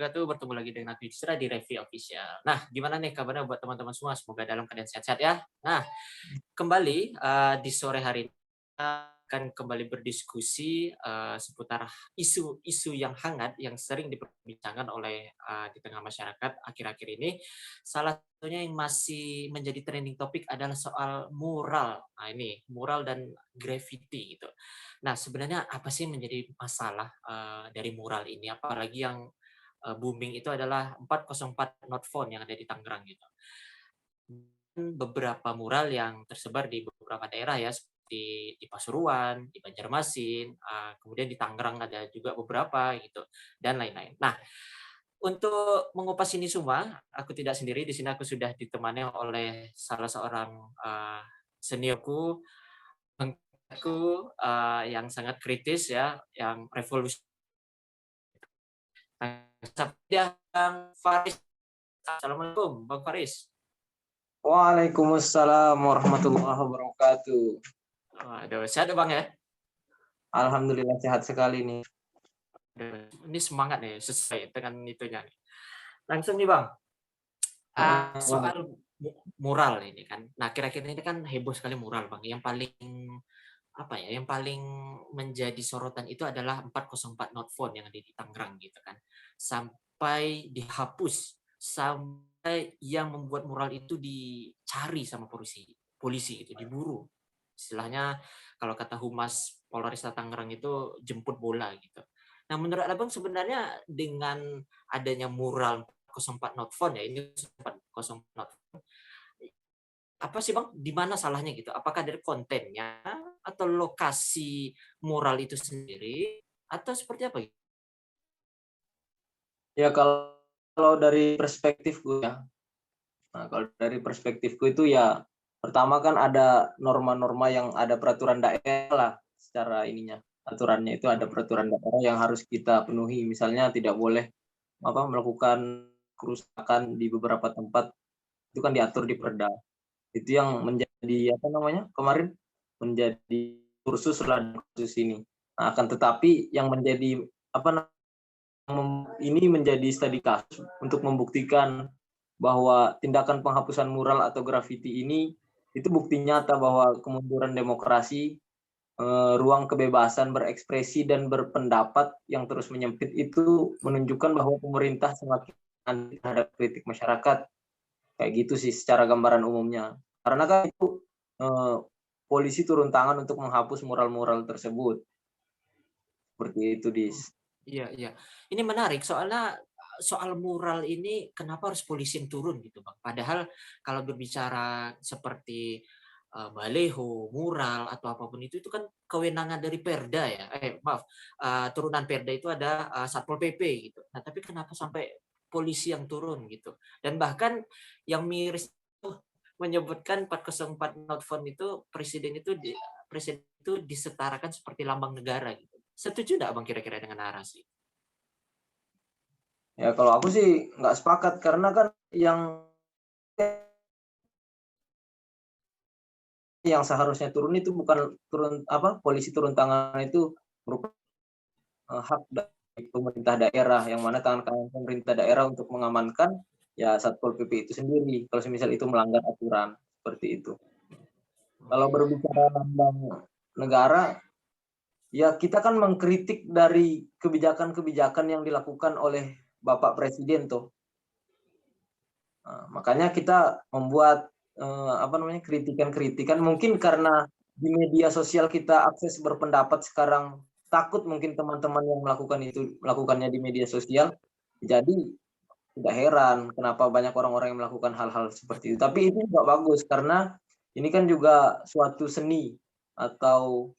wabarakatuh. Bertemu lagi dengan aku Yusra di Review Official. Nah, gimana nih kabarnya buat teman-teman semua? Semoga dalam keadaan sehat-sehat ya. Nah, kembali di sore hari ini kita akan kembali berdiskusi seputar isu-isu yang hangat yang sering diperbincangkan oleh di tengah masyarakat akhir-akhir ini. Salah satunya yang masih menjadi trending topik adalah soal mural. Nah, ini mural dan graffiti gitu. Nah, sebenarnya apa sih menjadi masalah dari mural ini? Apalagi yang booming itu adalah 404 not found yang ada di Tangerang gitu. Beberapa mural yang tersebar di beberapa daerah ya, seperti di Pasuruan, di Banjarmasin, kemudian di Tangerang ada juga beberapa gitu, dan lain-lain. Nah, untuk mengupas ini semua, aku tidak sendiri, di sini aku sudah ditemani oleh salah seorang seniorku, aku yang sangat kritis ya, yang revolusi dia Bang Faris. Assalamualaikum Bang Faris. Waalaikumsalam warahmatullahi wabarakatuh. Waduh, sehat ya Bang ya? Alhamdulillah sehat sekali nih. Ini semangat nih, sesuai dengan itunya nih. Langsung nih Bang, Heeh. soal mural ini kan. Nah, kira-kira ini kan heboh sekali mural Bang. Yang paling apa ya, yang paling menjadi sorotan itu adalah 404 not found yang ada di Tangerang gitu kan. Sampai dihapus, sampai yang membuat mural itu dicari sama polisi, polisi itu diburu. Istilahnya kalau kata Humas Polresta Tangerang itu jemput bola gitu. Nah, menurut Abang sebenarnya dengan adanya mural 04 not found ya, ini 04 not found, apa sih Bang, di mana salahnya gitu? Apakah dari kontennya atau lokasi mural itu sendiri atau seperti apa gitu? Ya kalau dari perspektifku ya. Nah, kalau dari perspektifku itu ya pertama kan ada norma-norma yang ada peraturan daerah lah secara ininya. Aturannya itu ada peraturan daerah yang harus kita penuhi. Misalnya tidak boleh melakukan kerusakan di beberapa tempat itu kan diatur di Perda. Itu yang menjadi kemarin menjadi kursus lah di kursus ini. Nah, akan tetapi yang menjadi ini menjadi studi kasus untuk membuktikan bahwa tindakan penghapusan mural atau grafiti ini itu bukti nyata bahwa kemunduran demokrasi, ruang kebebasan berekspresi dan berpendapat yang terus menyempit itu menunjukkan bahwa pemerintah semakin anti terhadap kritik masyarakat. Kayak gitu sih secara gambaran umumnya. Karena kan itu eh, polisi turun tangan untuk menghapus mural-mural tersebut. Seperti itu, Dis. Iya, iya. Ini menarik soalnya soal mural ini kenapa harus polisi yang turun gitu Bang? Padahal kalau berbicara seperti baleho, mural atau apapun itu kan kewenangan dari Perda ya. Maaf, turunan Perda itu ada Satpol PP gitu. Nah, tapi kenapa sampai polisi yang turun gitu? Dan bahkan yang miris itu menyebutkan 404 not found itu presiden itu disetarakan seperti lambang negara gitu. Setuju nggak Bang kira-kira dengan narasi? Ya kalau aku sih nggak sepakat karena kan yang seharusnya turun itu bukan polisi turun tangan itu merupakan hak dari pemerintah daerah yang mana tangan pemerintah daerah untuk mengamankan ya Satpol PP itu sendiri kalau semisal itu melanggar aturan seperti itu. Kalau berbicara lambang negara, ya kita kan mengkritik dari kebijakan-kebijakan yang dilakukan oleh Bapak Presiden tuh. Nah, makanya kita membuat kritikan-kritikan mungkin karena di media sosial kita akses berpendapat sekarang takut mungkin teman-teman yang melakukannya di media sosial. Jadi tidak heran kenapa banyak orang-orang yang melakukan hal-hal seperti itu. Tapi itu juga bagus karena ini kan juga suatu seni atau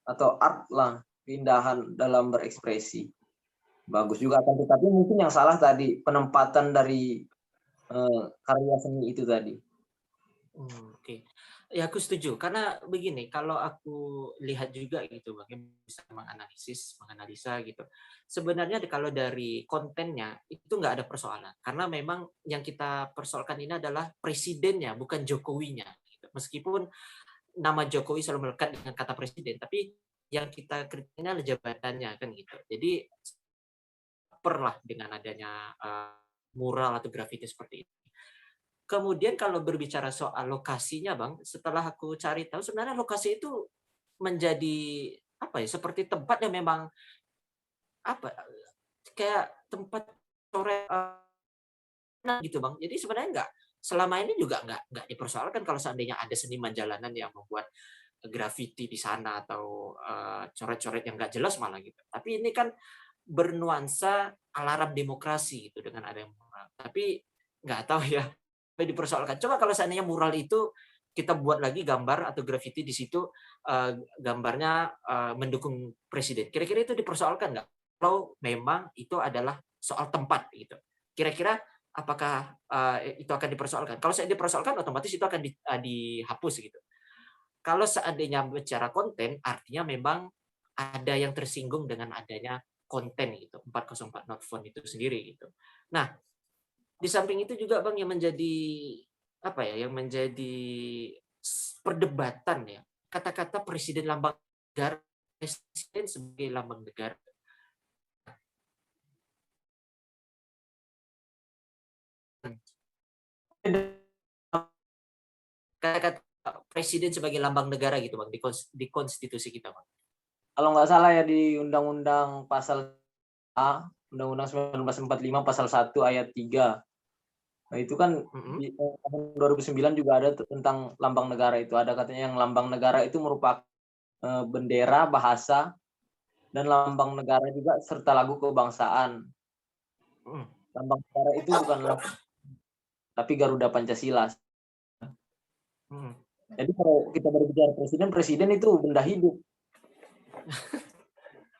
atau art lah, keindahan dalam berekspresi. Bagus juga kan, tetapi mungkin yang salah tadi penempatan dari karya seni itu tadi. Oke. Ya aku setuju, karena begini, kalau aku lihat juga gitu Bang, yang bisa menganalisa gitu. Sebenarnya kalau dari kontennya itu nggak ada persoalan, karena memang yang kita persoalkan ini adalah presidennya, bukan Jokowinya gitu. Meskipun nama Jokowi selalu melekat dengan kata presiden, tapi yang kita kritik ini adalah jabatannya kan gitu. Jadi baper lah dengan adanya mural atau grafiti seperti ini. Kemudian kalau berbicara soal lokasinya, Bang, setelah aku cari tahu sebenarnya lokasi itu menjadi apa ya, seperti tempat yang memang apa, kayak tempat coret gitu, Bang. Jadi sebenarnya selama ini juga nggak dipersoalkan kalau seandainya ada seniman jalanan yang membuat grafiti di sana atau, coret-coret yang nggak jelas malah gitu. Tapi ini kan bernuansa alarm demokrasi gitu dengan ada yang mural. Tapi nggak tahu ya, apa yang dipersoalkan. Coba kalau seandainya mural itu kita buat lagi gambar atau grafiti di situ, gambarnya, mendukung presiden. Kira-kira itu dipersoalkan nggak? Kalau memang itu adalah soal tempat gitu. Kira-kira apakah, itu akan dipersoalkan? Kalau saya dipersoalkan otomatis itu akan dihapus gitu. Kalau seandainya bicara konten, artinya memang ada yang tersinggung dengan adanya konten gitu, 404 not found itu sendiri gitu. Nah, di samping itu juga Bang yang menjadi apa ya, yang menjadi perdebatan ya, kata-kata presiden lambang negara, presiden sebagai lambang negara. Kata-kata presiden sebagai lambang negara gitu Bang di konstitusi kita Bang. Kalau nggak salah ya di Undang-Undang pasal Undang-Undang 1945 pasal 1 ayat 3. Nah, itu kan Mhm, di tahun 2009 juga ada tentang lambang negara itu. Ada katanya yang lambang negara itu merupakan, bendera, bahasa, dan lambang negara juga serta lagu kebangsaan. mhm, Lambang negara itu bukanlah tapi Garuda Pancasila. mhm. Jadi kalau kita berbicara presiden, presiden itu benda hidup,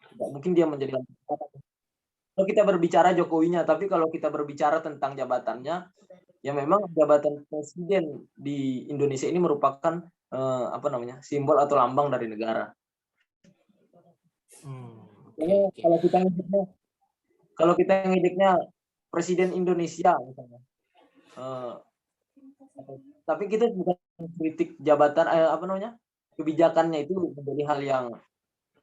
tidak mungkin dia menjadi lambang negara. Kalau kita berbicara Jokowinya, tapi kalau kita berbicara tentang jabatannya, ya memang jabatan presiden di Indonesia ini merupakan, apa namanya, simbol atau lambang dari negara. Oke Makanya oke. kalau kita ngedeknya presiden Indonesia misalnya, eee, tapi kita bukan kritik jabatan apa namanya, kebijakannya itu menjadi hal yang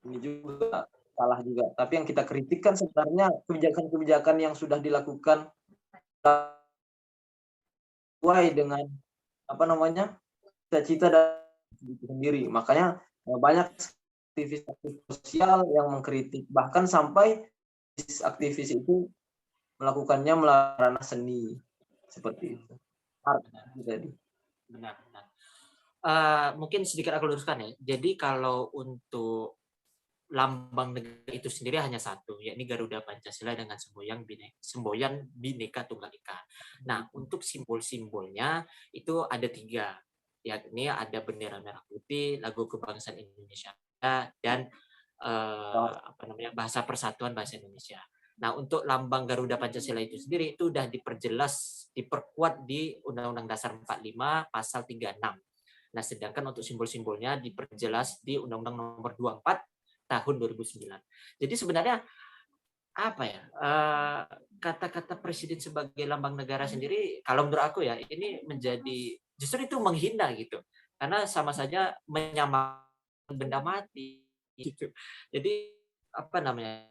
ini juga salah juga. Tapi yang kita kritik kan sebenarnya kebijakan-kebijakan yang sudah dilakukan sesuai dengan apa namanya, cita-cita itu sendiri. Makanya, banyak aktivis-aktivis sosial yang mengkritik, bahkan sampai aktivis itu melakukannya melalui ranah seni, seperti itu. Art Benar itu tadi. benar benar. Mungkin sedikit aku luruskan ya. Jadi kalau untuk lambang negara itu sendiri hanya satu, yakni Garuda Pancasila dengan semboyan Bhinneka Tunggal Ika. Nah, untuk simbol-simbolnya itu ada 3, yakni ada bendera merah putih, lagu kebangsaan Indonesia, dan, apa namanya, bahasa persatuan bahasa Indonesia. Nah, untuk lambang Garuda Pancasila itu sendiri itu sudah diperjelas, diperkuat di Undang-Undang Dasar 45 pasal 36. Nah, sedangkan untuk simbol-simbolnya diperjelas di Undang-Undang Nomor 24 tahun 2009. Jadi sebenarnya apa ya, kata-kata presiden sebagai lambang negara sendiri kalau menurut aku ya ini menjadi justru itu menghina gitu. Karena sama saja menyamakan benda mati gitu. Jadi apa namanya,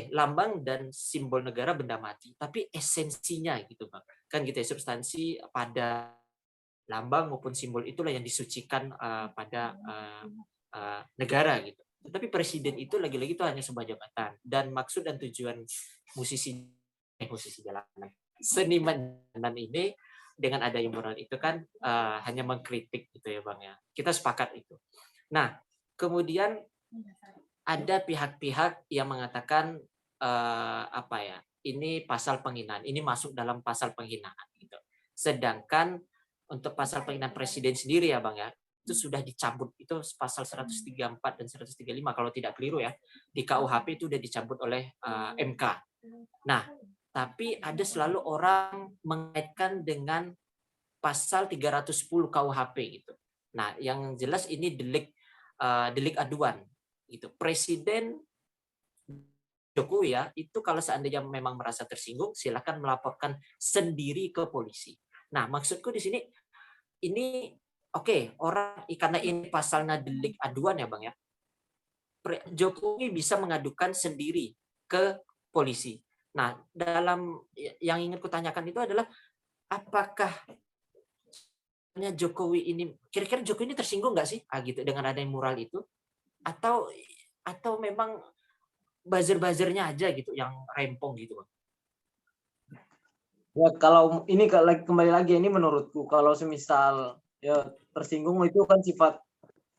lambang dan simbol negara benda mati, tapi esensinya gitu, Bang. Kan gitu ya, substansi pada lambang maupun simbol itulah yang disucikan, pada, negara gitu. Tetapi presiden itu lagi-lagi itu hanya sebuah jabatan dan maksud dan tujuan musisi musisi jalanan, seniman jalanan ini dengan adanya mural itu kan, hanya mengkritik gitu ya, Bang, ya. Kita sepakat itu. Nah, kemudian ada pihak-pihak yang mengatakan, apa ya, ini pasal penghinaan, ini masuk dalam pasal penghinaan gitu. Sedangkan untuk pasal penghinaan presiden sendiri ya, Bang, ya, itu sudah dicabut, itu pasal 134 dan 135 kalau tidak keliru ya, di KUHP itu sudah dicabut oleh, MK. Nah, tapi ada selalu orang mengaitkan dengan pasal 310 KUHP gitu. Nah, yang jelas ini delik aduan gitu. Presiden Jokowi ya, itu kalau seandainya memang merasa tersinggung, silakan melaporkan sendiri ke polisi. Nah, maksudku di sini, ini oke, orang karena ini pasalnya delik aduan ya, Bang, ya. Jokowi bisa mengadukan sendiri ke polisi. Nah, yang ingin kutanyakan itu adalah apakah Jokowi ini kira-kira Jokowi ini tersinggung nggak sih, gitu dengan adanya mural itu? Atau atau memang buzzer-buzzer-nya aja gitu yang rempong gitu, Bang? Ya kalau ini kembali lagi ini menurutku kalau semisal ya tersinggung itu kan sifat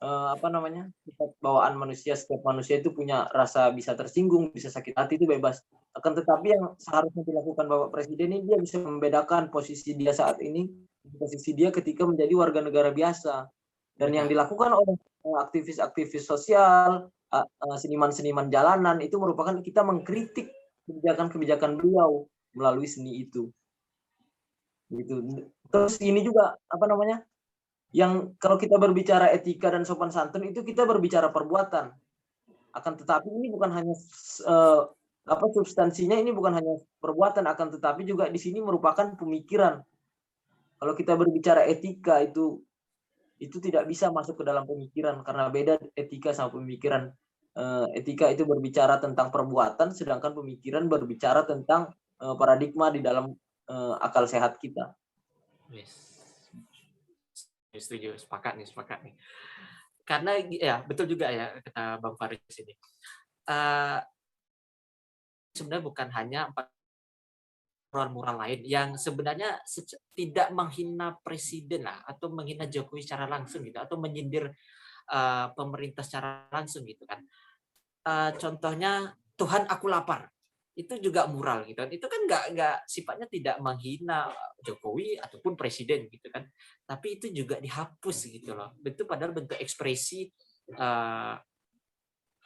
apa namanya, sifat bawaan manusia, setiap manusia itu punya rasa bisa tersinggung, bisa sakit hati itu bebas. Akan tetapi yang seharusnya dilakukan Bapak Presiden ini dia bisa membedakan posisi dia saat ini, posisi dia ketika menjadi warga negara biasa. Dan yang Benar. dilakukan oleh aktivis-aktivis sosial, seniman-seniman jalanan itu merupakan kita mengkritik kebijakan-kebijakan beliau melalui seni itu, gitu. Terus ini juga apa namanya, yang kalau kita berbicara etika dan sopan santun itu kita berbicara perbuatan. Akan tetapi ini bukan hanya apa substansinya ini bukan hanya perbuatan, akan tetapi juga di sini merupakan pemikiran. Kalau kita berbicara etika itu tidak bisa masuk ke dalam pemikiran karena beda etika sama pemikiran. Etika itu berbicara tentang perbuatan, sedangkan pemikiran berbicara tentang paradigma di dalam akal sehat kita. Yes. Setuju, sepakat nih. Karena ya betul juga ya kata Bang Faris ini. Sebenarnya bukan hanya mural-mural lain yang sebenarnya tidak menghina presiden lah atau menghina Jokowi secara langsung gitu atau menyindir pemerintah secara langsung gitu kan. Contohnya Tuhan aku lapar itu juga mural gitu kan. Itu kan nggak sifatnya tidak menghina Jokowi ataupun presiden gitu kan. Tapi itu juga dihapus gitu loh. Itu padahal bentuk ekspresi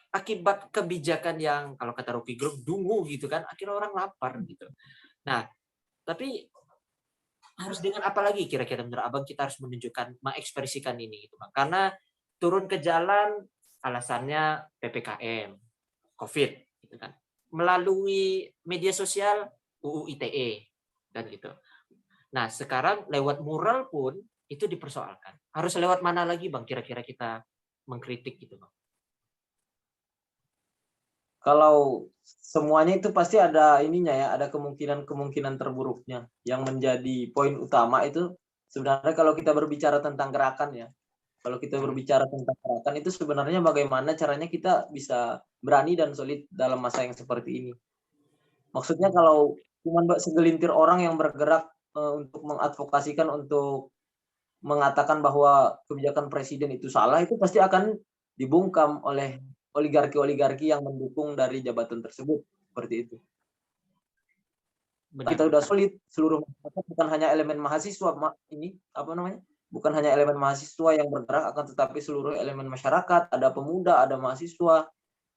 akibat kebijakan yang kalau kata Rocky Gerung dungu gitu kan, akhirnya orang lapar gitu. Nah, tapi harus dengan apa lagi kira-kira menurut Abang kita harus menunjukkan, mengekspresikan ini gitu Bang. Karena turun ke jalan alasannya PPKM, Covid gitu kan. Melalui media sosial UU ITE dan gitu. Nah, sekarang lewat mural pun itu dipersoalkan. Harus lewat mana lagi Bang kira-kira kita mengkritik gitu Bang? Kalau semuanya itu pasti ada ininya ya, ada kemungkinan-kemungkinan terburuknya. Yang menjadi poin utama itu sebenarnya kalau kita berbicara tentang gerakan ya, kalau kita berbicara tentang gerakan itu sebenarnya bagaimana caranya kita bisa berani dan solid dalam masa yang seperti ini. Maksudnya kalau cuma segelintir orang yang bergerak untuk mengadvokasikan, untuk mengatakan bahwa kebijakan presiden itu salah, itu pasti akan dibungkam oleh oligarki-oligarki yang mendukung dari jabatan tersebut, seperti itu. Benar, Kita udah benar. solid, seluruh masyarakat bukan hanya elemen mahasiswa ini apa namanya? Bukan hanya elemen mahasiswa yang bergerak, akan tetapi seluruh elemen masyarakat, ada pemuda, ada mahasiswa,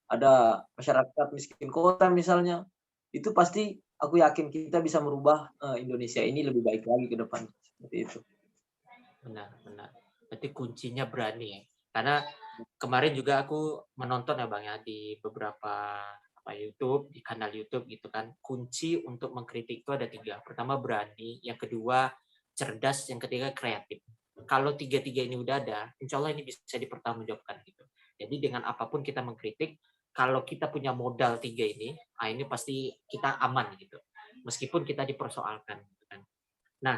ada masyarakat miskin kota misalnya. Itu pasti aku yakin kita bisa merubah Indonesia ini lebih baik lagi ke depan, seperti itu. Benar, benar. Berarti kuncinya berani ya. Karena kemarin juga aku menonton ya Bang ya di beberapa YouTube, di kanal YouTube gitu kan. Kunci untuk mengkritik itu ada 3. Pertama berani, yang kedua cerdas, yang ketiga kreatif. Kalau tiga-tiga ini udah ada, insya Allah ini bisa dipertanggungjawabkan gitu. Jadi dengan apapun kita mengkritik, kalau kita punya modal 3 ini, ini pasti kita aman gitu. Meskipun kita dipersoalkan. Gitu kan. Nah,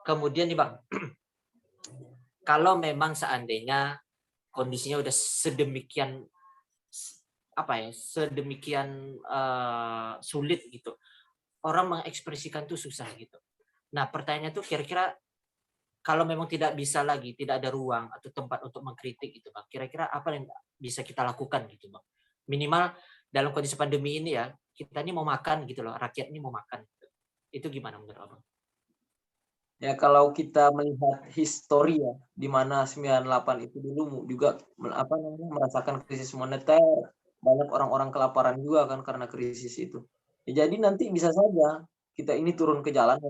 kemudian nih Bang, kalau memang seandainya kondisinya udah sedemikian sedemikian sulit gitu, orang mengekspresikan tuh susah gitu. Nah pertanyaannya tuh kira-kira kalau memang tidak bisa lagi, tidak ada ruang atau tempat untuk mengkritik gitu bang, kira-kira apa yang bisa kita lakukan gitu bang? Minimal dalam kondisi pandemi ini ya, kita ini mau makan gitu loh, rakyat ini mau makan. Gitu. Itu gimana menurut abang? Ya kalau kita melihat histori ya, di mana 98 itu dulu juga apa namanya, merasakan krisis moneter, banyak orang-orang kelaparan juga kan karena krisis itu. Ya, jadi nanti bisa saja kita ini turun ke jalan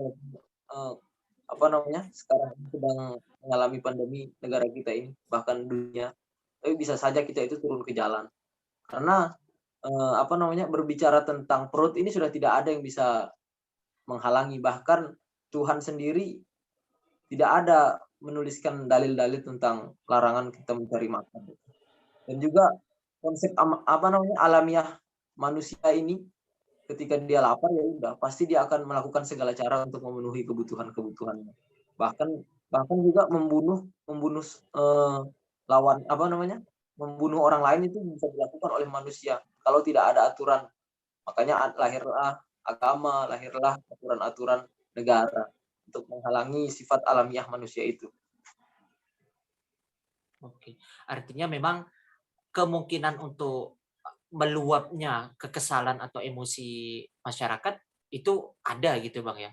apa namanya, sekarang sedang mengalami pandemi negara kita ini, bahkan dunia, tapi bisa saja kita itu turun ke jalan. Karena apa namanya, berbicara tentang perut ini sudah tidak ada yang bisa menghalangi, bahkan Tuhan sendiri tidak ada menuliskan dalil-dalil tentang larangan kita mencari makan. Dan juga konsep apa namanya alamiah manusia ini ketika dia lapar ya udah pasti dia akan melakukan segala cara untuk memenuhi kebutuhan-kebutuhannya. Bahkan bahkan juga membunuh membunuh, lawan apa namanya, membunuh orang lain itu bisa dilakukan oleh manusia kalau tidak ada aturan. Makanya lahirlah agama, lahirlah aturan-aturan negara untuk menghalangi sifat alamiah manusia itu. Oke. Artinya memang kemungkinan untuk meluapnya kekesalan atau emosi masyarakat itu ada gitu Bang ya?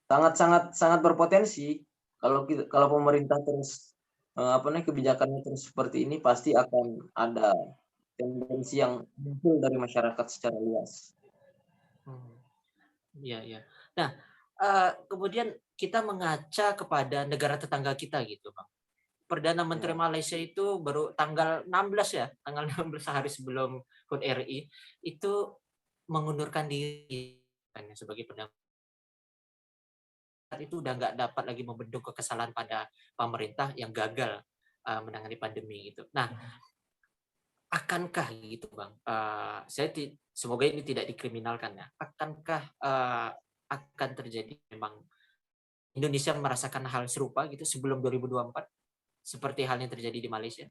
Sangat sangat sangat berpotensi kalau pemerintah terus, apa namanya, kebijakannya terus seperti ini pasti akan ada tendensi yang muncul dari masyarakat secara luas. Hmm, iya iya. Nah, kemudian kita mengaca kepada negara tetangga kita gitu Bang. Perdana Menteri Ya. Malaysia itu baru tanggal 16 ya, tanggal 16 sehari sebelum HUT RI, itu mengundurkan diri kan ya sebagai perdana itu udah nggak dapat lagi membendung kekesalan pada pemerintah yang gagal, menangani pandemi gitu. Nah, akankah gitu Bang, saya semoga ini tidak dikriminalkan ya, akankah, akan terjadi memang Indonesia merasakan hal serupa gitu sebelum 2024 seperti hal yang terjadi di Malaysia?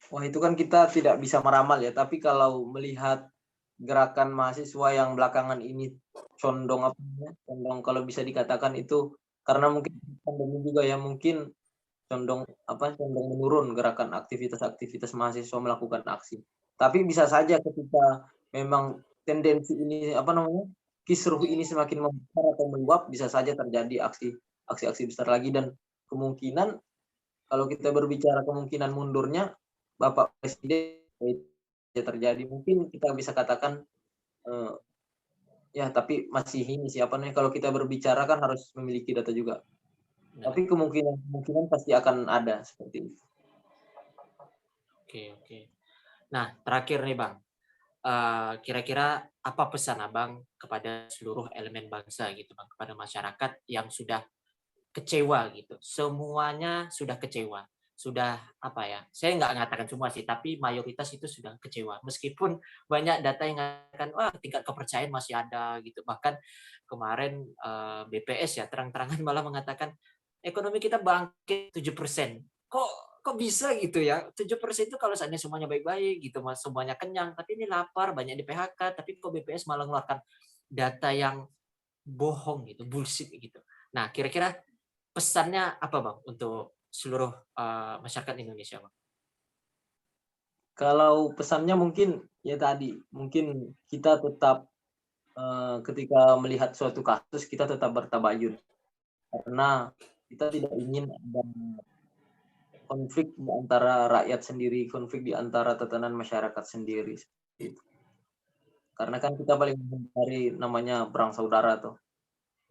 Wah, itu kan kita tidak bisa meramal ya, tapi kalau melihat gerakan mahasiswa yang belakangan ini condong apa namanya, condong kalau bisa dikatakan itu karena mungkin pandemi juga ya, mungkin condong apa, condong menurun gerakan aktivitas-aktivitas mahasiswa melakukan aksi. Tapi bisa saja ketika memang tendensi ini, apa namanya, kisruh ini semakin membesar atau meluap, bisa saja terjadi aksi-aksi besar lagi dan kemungkinan kalau kita berbicara kemungkinan mundurnya Bapak Presiden ya terjadi. Mungkin kita bisa katakan, eee, ya tapi masih ini sih, apa namanya, kalau kita berbicara kan harus memiliki data juga. Benar. Tapi kemungkinan-kemungkinan pasti akan ada seperti itu. Oke oke. Nah, terakhir nih Bang, kira-kira apa pesan Abang kepada seluruh elemen bangsa gitu Bang, kepada masyarakat yang sudah kecewa gitu, semuanya sudah kecewa, sudah apa ya, saya nggak mengatakan semua sih, tapi mayoritas itu sudah kecewa. Meskipun banyak data yang mengatakan, "Wah, tingkat kepercayaan masih ada," gitu. Bahkan kemarin, BPS ya terang-terangan malah mengatakan, "Ekonomi kita bangkit 7%." Kok bisa gitu ya? 7% itu kalau seandainya semuanya baik-baik gitu, Mas, semuanya kenyang, tapi ini lapar, banyak di-PHK, tapi kok BPS malah mengeluarkan data yang bohong gitu, bullshit gitu. Nah, kira-kira pesannya apa Bang untuk seluruh, masyarakat Indonesia Bang? Kalau pesannya mungkin ya tadi, mungkin kita tetap, ketika melihat suatu kasus kita tetap bertabayun, karena kita tidak ingin ada konflik di antara rakyat sendiri, konflik di antara tatanan masyarakat sendiri, seperti itu. Karena kan kita paling menghindari namanya perang saudara tuh.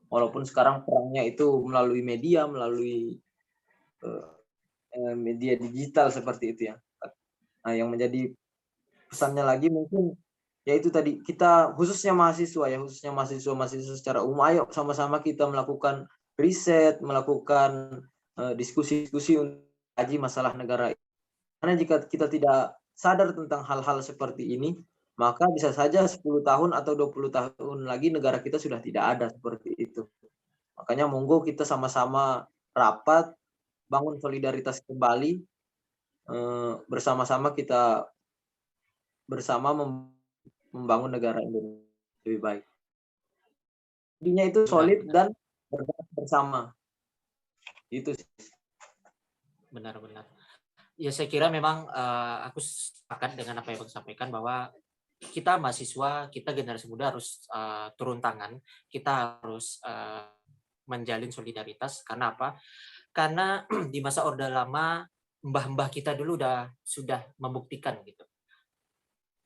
Walaupun sekarang perangnya itu melalui media, melalui, eee media digital seperti itu ya. Nah, yang menjadi pesannya lagi mungkin, ya itu tadi, kita khususnya mahasiswa ya, khususnya mahasiswa-mahasiswa secara umum, ayo sama-sama kita melakukan riset, melakukan, diskusi-diskusi untuk kaji masalah negara. Karena jika kita tidak sadar tentang hal-hal seperti ini, maka bisa saja 10 tahun atau 20 tahun lagi negara kita sudah tidak ada, seperti itu. Makanya monggo kita sama-sama rapat, bangun solidaritas kembali, bersama-sama kita bersama membangun negara Indonesia lebih baik. Intinya itu Benar solid benar dan bergerak bersama, itu sih. benar benar. Ya saya kira memang, aku sepakat dengan apa yang Abang sampaikan bahwa kita mahasiswa, kita generasi muda harus, turun tangan, kita harus, menjalin solidaritas karena apa? Karena di masa Orde Lama, mbah-mbah kita dulu sudah membuktikan gitu,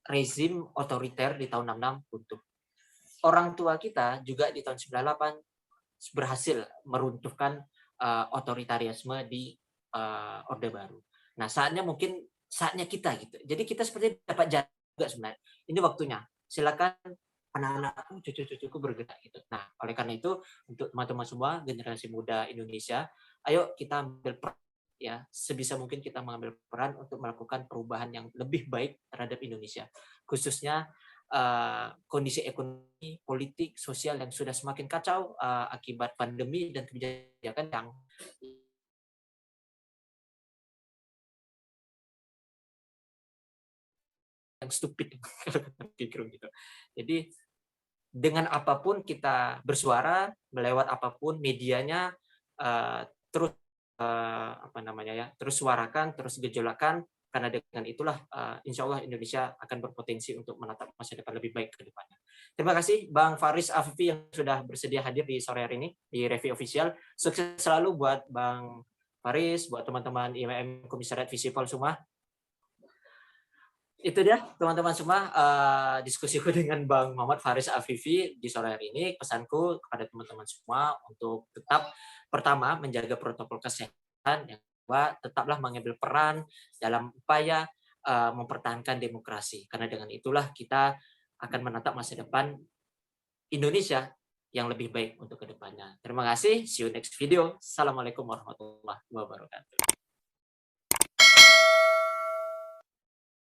rezim otoriter di tahun 66 runtuh. Orang tua kita juga di tahun 98 berhasil meruntuhkan, otoritarianisme di, Orde Baru. Nah, saatnya kita gitu. Jadi kita seperti dapat jatah juga sebenarnya. Ini waktunya. Silakan anak-anakku, cucu-cucuku bergerak gitu. Nah, oleh karena itu untuk teman-teman semua generasi muda Indonesia, ayo kita ambil peran ya, sebisa mungkin kita mengambil peran untuk melakukan perubahan yang lebih baik terhadap Indonesia. khususnya kondisi ekonomi, politik, sosial yang sudah semakin kacau akibat pandemi dan kebijakan yang stupid gitu. Jadi dengan apapun kita bersuara, melewat apapun medianya, terus apa namanya ya, terus suarakan, terus gejolakan, karena dengan itulah insya Allah Indonesia akan berpotensi untuk menatap masa depan lebih baik ke depannya. Terima kasih Bang Faris Afifi yang sudah bersedia hadir di sore hari ini di Review Official. Sukses selalu buat Bang Faris, buat teman-teman IMM Komisariat Visipol semua. Itu dia teman-teman semua diskusiku dengan Bang Muhammad Faris Afifi di sore hari ini. Pesanku kepada teman-teman semua untuk tetap pertama menjaga protokol kesehatan, yang kedua tetaplah mengambil peran dalam upaya mempertahankan demokrasi, karena dengan itulah kita akan menatap masa depan Indonesia yang lebih baik untuk kedepannya. Terima kasih, see you next video. Assalamualaikum warahmatullahi wabarakatuh.